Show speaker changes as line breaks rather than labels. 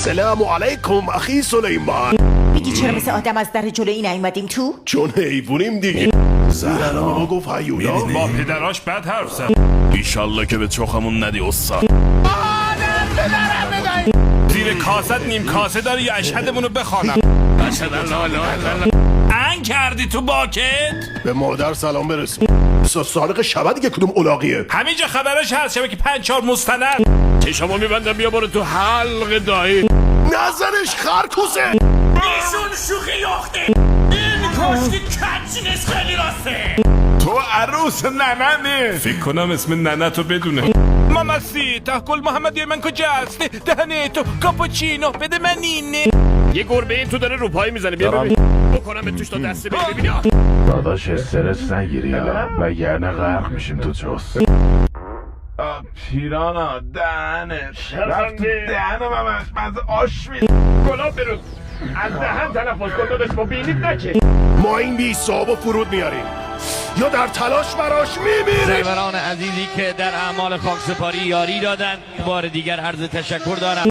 سلام علیکم اخی سلیمان.
میگی چرا مثل آدم از در جلویی نیومدیم تو؟
چون حیوونیم دیگه. زهرا ما گفت هیولا.
با پدراش بد حرف زد. ایشالله که به چخمون ندی استاد. زیر کاست نیم کاسه داری یا اشهدمونو بخوانم. اشهد الله لا اله الا. ان کردی تو باکت؟
به مادر سلام برسون. سارق شبه دیگه کدوم الاغیه؟
همینجا خبرش هست شبه که 5-4 مستند. چشمو میبندم بیا برو تو حلق دایی.
نظرش خرکوسه.
ایشون شوخی یخته. این کاشتی کچینش خیلی راسته. تو عروس نننه. فکر کنم اسم ننه تو بدونه. ماماسی گل محمدی من کجاست؟ دهنه تو کاپوچینو بده من اینه. یه گربه این تو داره روپایی میزنه بیا ببین. بکنم به توش تا دسته ببین.
داداش استرس نگیری وگرنه غرق میشیم تو چوس. پیرانا دهنش رفت تو دهنم همش من آش میده.
گلاب بروز از دهن تلفظ کن داداش با بینید نکه.
ما این بی صاحب فرود میاریم یا در تلاش براش میمیریم.
سروران عزیزی که در اعمال خاکسپاری یاری دادن بار دیگر عرض تشکر دارم.